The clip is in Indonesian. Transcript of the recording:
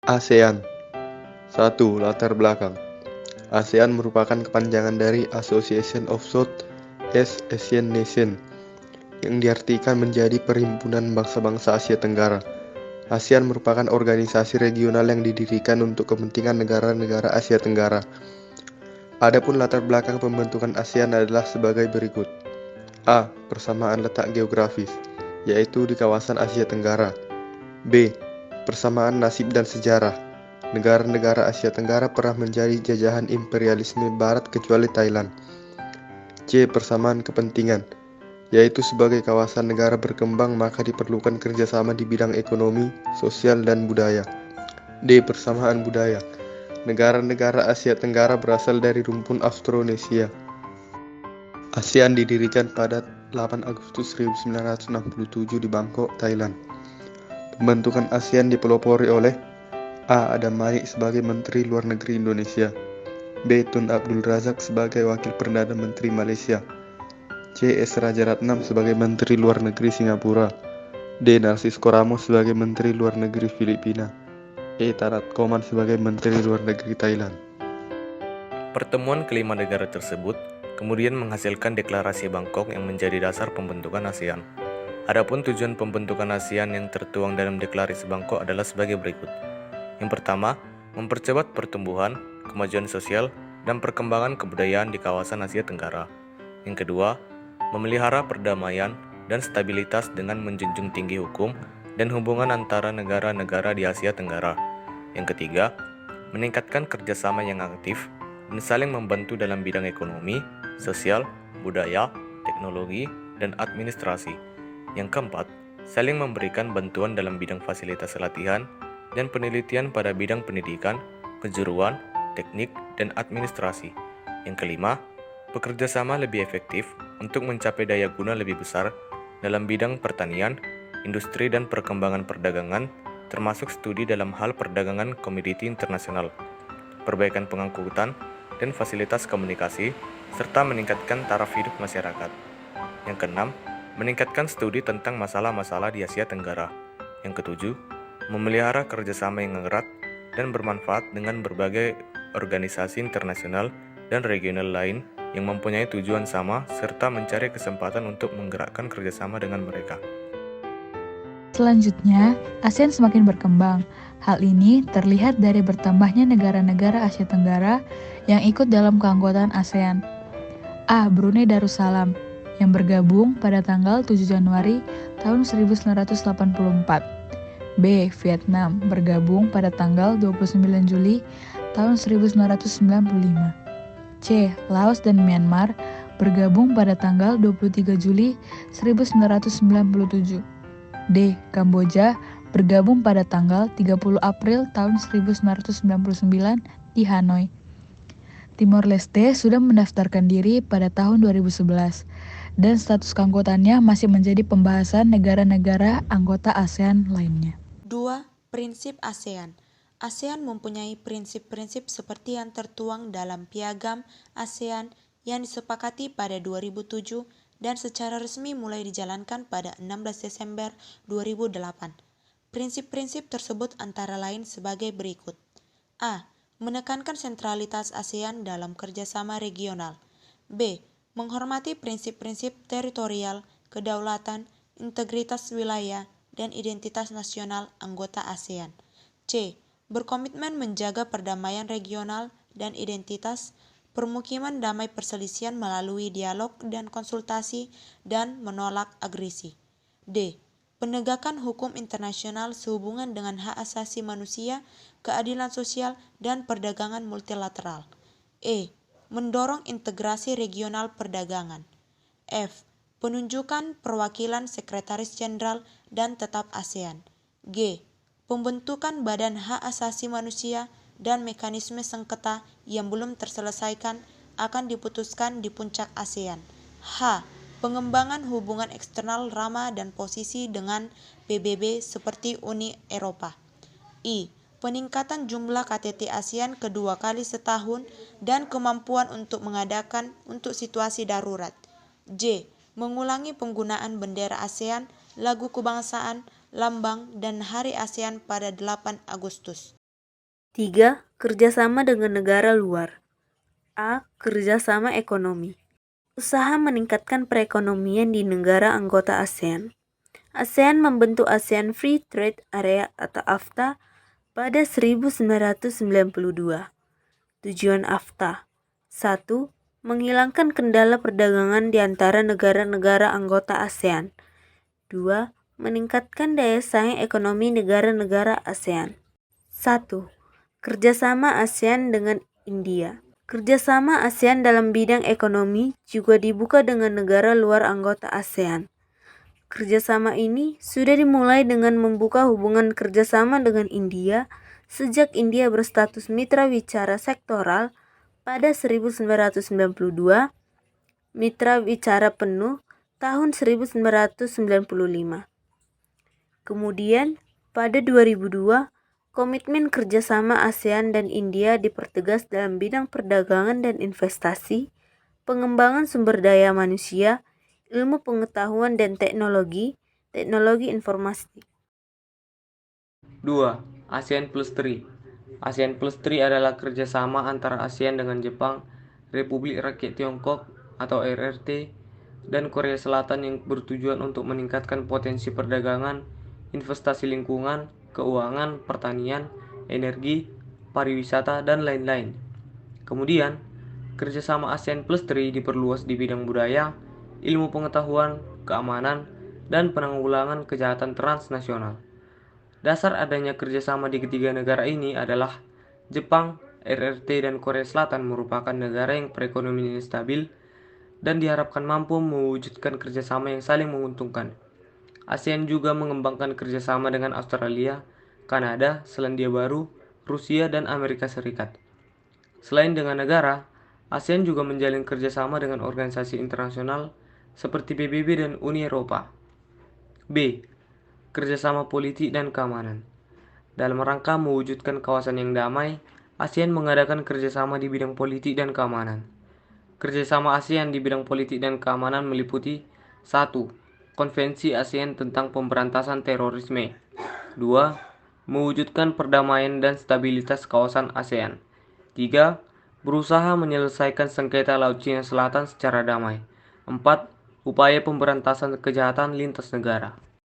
ASEAN. 1. Latar belakang. ASEAN merupakan kepanjangan dari Association of Southeast Asian Nations, yang diartikan menjadi Perhimpunan Bangsa-Bangsa Asia Tenggara. ASEAN merupakan organisasi regional yang didirikan untuk kepentingan negara-negara Asia Tenggara. Adapun latar belakang pembentukan ASEAN adalah sebagai berikut. A. Persamaan letak geografis, yaitu di kawasan Asia Tenggara. B. Persamaan nasib dan sejarah. Negara-negara Asia Tenggara pernah menjadi jajahan imperialisme Barat kecuali Thailand. C. Persamaan kepentingan, yaitu sebagai kawasan negara berkembang maka diperlukan kerjasama di bidang ekonomi, sosial, dan budaya. D. Persamaan budaya. Negara-negara Asia Tenggara berasal dari rumpun Austronesia. ASEAN didirikan pada 8 Agustus 1967 di Bangkok, Thailand. Pembentukan ASEAN dipelopori oleh A. Adam Malik sebagai Menteri Luar Negeri Indonesia. B. Tun Abdul Razak sebagai Wakil Perdana Menteri Malaysia. C. S. Rajaratnam sebagai Menteri Luar Negeri Singapura. D. Narcisco Ramos sebagai Menteri Luar Negeri Filipina. E. Tarat Koman sebagai Menteri Luar Negeri Thailand. Pertemuan kelima negara tersebut kemudian menghasilkan deklarasi Bangkok yang menjadi dasar pembentukan ASEAN. Adapun tujuan pembentukan ASEAN yang tertuang dalam deklarasi Bangkok adalah sebagai berikut. Yang pertama, mempercepat pertumbuhan, kemajuan sosial, dan perkembangan kebudayaan di kawasan Asia Tenggara. Yang kedua, memelihara perdamaian dan stabilitas dengan menjunjung tinggi hukum dan hubungan antara negara-negara di Asia Tenggara. Yang ketiga, meningkatkan kerjasama yang aktif dan saling membantu dalam bidang ekonomi, sosial, budaya, teknologi, dan administrasi. Yang keempat, saling memberikan bantuan dalam bidang fasilitas latihan dan penelitian pada bidang pendidikan, kejuruan, teknik, dan administrasi. Yang kelima, bekerja sama lebih efektif untuk mencapai daya guna lebih besar dalam bidang pertanian, industri, dan perkembangan perdagangan, termasuk studi dalam hal perdagangan komoditi internasional, perbaikan pengangkutan, dan fasilitas komunikasi, serta meningkatkan taraf hidup masyarakat. Yang keenam, meningkatkan studi tentang masalah-masalah di Asia Tenggara. Yang ketujuh, memelihara kerjasama yang erat dan bermanfaat dengan berbagai organisasi internasional dan regional lain yang mempunyai tujuan sama, serta mencari kesempatan untuk menggerakkan kerjasama dengan mereka. Selanjutnya, ASEAN semakin berkembang. Hal ini terlihat dari bertambahnya negara-negara Asia Tenggara yang ikut dalam keanggotaan ASEAN. A. Brunei Darussalam yang bergabung pada tanggal 7 Januari tahun 1984. B. Vietnam bergabung pada tanggal 29 Juli tahun 1995. C. Laos dan Myanmar bergabung pada tanggal 23 Juli 1997. D. Kamboja bergabung pada tanggal 30 April tahun 1999 di Hanoi. Timor Leste sudah mendaftarkan diri pada tahun 2011 dan status keanggotaannya masih menjadi pembahasan negara-negara anggota ASEAN lainnya. 2. Prinsip ASEAN. ASEAN mempunyai prinsip-prinsip seperti yang tertuang dalam Piagam ASEAN yang disepakati pada 2007 dan secara resmi mulai dijalankan pada 16 Desember 2008. Prinsip-prinsip tersebut antara lain sebagai berikut. A. Menekankan sentralitas ASEAN dalam kerjasama regional. B. Menghormati prinsip-prinsip teritorial, kedaulatan, integritas wilayah, dan identitas nasional anggota ASEAN. C. Berkomitmen menjaga perdamaian regional dan identitas permukiman damai perselisihan melalui dialog dan konsultasi dan menolak agresi. D. Penegakan hukum internasional sehubungan dengan hak asasi manusia, keadilan sosial, dan perdagangan multilateral. E. Mendorong integrasi regional perdagangan. F. Penunjukan perwakilan Sekretaris Jenderal dan tetap ASEAN. G. Pembentukan Badan Hak Asasi Manusia dan mekanisme sengketa yang belum terselesaikan akan diputuskan di puncak ASEAN. H. Pengembangan hubungan eksternal ramah dan posisi dengan PBB seperti Uni Eropa. I. Peningkatan jumlah KTT ASEAN kedua kali setahun dan kemampuan untuk mengadakan untuk situasi darurat. J. Mengulangi penggunaan bendera ASEAN, lagu kebangsaan, lambang, dan Hari ASEAN pada 8 Agustus. 3. Kerjasama dengan negara luar. A. Kerjasama ekonomi. Usaha meningkatkan perekonomian di negara anggota ASEAN. ASEAN membentuk ASEAN Free Trade Area atau AFTA pada 1992. Tujuan AFTA: 1. Menghilangkan kendala perdagangan di antara negara-negara anggota ASEAN. 2. Meningkatkan daya saing ekonomi negara-negara ASEAN. 1. Kerjasama ASEAN dengan India. Kerjasama ASEAN dalam bidang ekonomi juga dibuka dengan negara luar anggota ASEAN. Kerjasama ini sudah dimulai dengan membuka hubungan kerjasama dengan India sejak India berstatus mitra wicara sektoral pada 1992, mitra wicara penuh tahun 1995. Kemudian, pada 2002, komitmen kerjasama ASEAN dan India dipertegas dalam bidang perdagangan dan investasi, pengembangan sumber daya manusia, ilmu pengetahuan dan teknologi informasi. 2. ASEAN Plus 3. ASEAN Plus 3 adalah kerjasama antara ASEAN dengan Jepang, Republik Rakyat Tiongkok atau RRT, dan Korea Selatan yang bertujuan untuk meningkatkan potensi perdagangan, investasi lingkungan, keuangan, pertanian, energi, pariwisata, dan lain-lain. Kemudian, kerjasama ASEAN Plus 3 diperluas di bidang budaya, ilmu pengetahuan, keamanan, dan penanggulangan kejahatan transnasional. Dasar adanya kerjasama di ketiga negara ini adalah Jepang, RRT, dan Korea Selatan merupakan negara yang perekonomiannya stabil dan diharapkan mampu mewujudkan kerjasama yang saling menguntungkan. ASEAN juga mengembangkan kerjasama dengan Australia, Kanada, Selandia Baru, Rusia, dan Amerika Serikat. Selain dengan negara, ASEAN juga menjalin kerjasama dengan organisasi internasional seperti PBB dan Uni Eropa. B. Kerjasama politik dan keamanan. Dalam rangka mewujudkan kawasan yang damai, ASEAN mengadakan kerjasama di bidang politik dan keamanan. Kerjasama ASEAN di bidang politik dan keamanan meliputi 1. Konvensi ASEAN tentang pemberantasan terorisme. 2. Mewujudkan perdamaian dan stabilitas kawasan ASEAN. 3. Berusaha menyelesaikan sengketa Laut Cina Selatan secara damai. 4. Upaya pemberantasan kejahatan lintas negara.